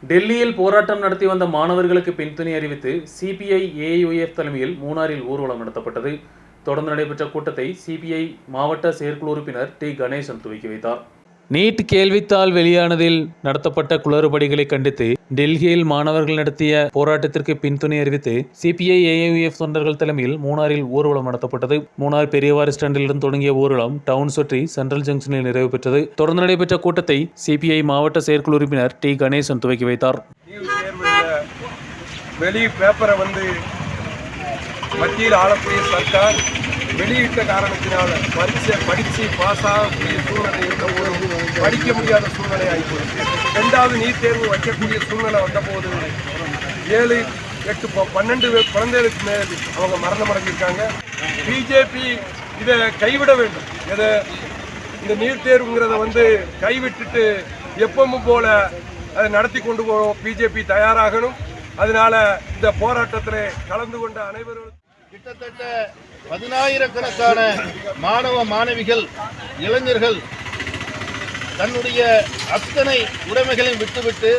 டெல்லியில் போராட்டம் நடத்தி வந்த மாணவர்களுக்கு பின்துணை அறிவித்து சிபிஐ ஏஐயுஎஃப் தலைமையில் மூணாறில் ஊர்வலம் நடத்தப்பட்டது. தொடர்ந்து நடைபெற்ற கூட்டத்தை சிபிஐ மாவட்ட செயற்குழு உறுப்பினர் டி கணேசன் துவக்கி வைத்தார். நீட் கேள்வித்தாள் வெளியானதில் நடத்தப்பட்ட குளறுபடிகளை கண்டித்து டெல்லியில் மாணவர்கள் நடத்திய போராட்டத்திற்கு பின்துணை அறிவித்து சிபிஐ ஏஐயுஎஃப் தொண்டர்கள் தலைமையில் மூணாறில் ஊர்வலம் நடத்தப்பட்டது. மூணார் பெரியவாறு ஸ்டாண்டிலிருந்து தொடங்கிய ஊர்வலம் டவுன் சுற்றி சென்ட்ரல் ஜங்ஷனில் நிறைவு பெற்றது. தொடர்ந்து நடைபெற்ற கூட்டத்தை சிபிஐ மாவட்ட செயற்குழு உறுப்பினர் டி கணேசன் துவக்கி வைத்தார். வெளி பேப்பரை மத்தியில் ஆளக்கூடிய சர்க்கார் வெளியிட்ட காரணத்தினால படித்து பாஸ் ஆகக்கூடிய சூழ்நிலை இருந்தபோது படிக்க முடியாத சூழ்நிலை ஆகிப்போச்சு. 2வது நீட் தேர்வு வைக்கக்கூடிய சூழ்நிலை வந்தபோது 7, 8, 12 குழந்தைகளுக்கு மேல் அவங்க மரணம் அடைஞ்சிருக்காங்க. பிஜேபி இதை கைவிட வேண்டும். இந்த நீட் தேர்வுங்கிறத கைவிட்டுட்டு எப்பவும் போல அதை நடத்தி கொண்டு போக பிஜேபி தயாராகணும். அதனால இந்த போராட்டத்தில் கலந்து கொண்ட அனைவரும் கிட்டத்தட்ட 10,000கணக்கான மாணவ மாணவிகள் இளைஞர்கள் தன்னுடைய அத்தனை உடைமைகளையும் விட்டுவிட்டு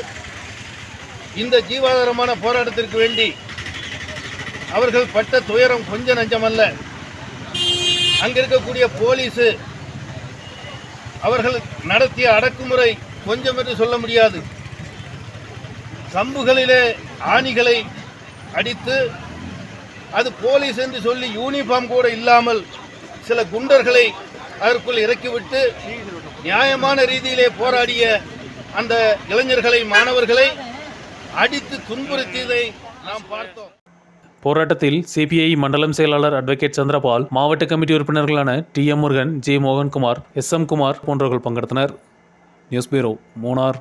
இந்த ஜீவாதாரமான போராட்டத்திற்கு வேண்டி அவர்கள் பட்ட துயரம் கொஞ்சம் நஞ்சமல்ல. அங்க இருக்கக்கூடிய போலீஸ் அவர்கள் நடத்திய அடக்குமுறை கொஞ்சம் என்று சொல்ல முடியாது. கம்புகளிலே ஆணிகளை அடித்து அது போலீஸ் என்று சொல்லி யூனிஃபார்ம் கூட இல்லாமல் சில குண்டர்களை அதற்குள் இறக்கிவிட்டு நியாயமான ரீதியிலே போராடிய அந்த இளைஞர்களை மாணவர்களை அடித்து துன்புறுத்தியதை நாம் பார்த்தோம். போராட்டத்தில் சிபிஐ மண்டலம் செயலாளர் அட்வொகேட் சந்திரபால், மாவட்ட கமிட்டி உறுப்பினர்களான TM. Murugan, J. Mohankumar, SM. Kumar போன்றவர்கள் பங்கெடுத்தனர். News bureau, Munnar.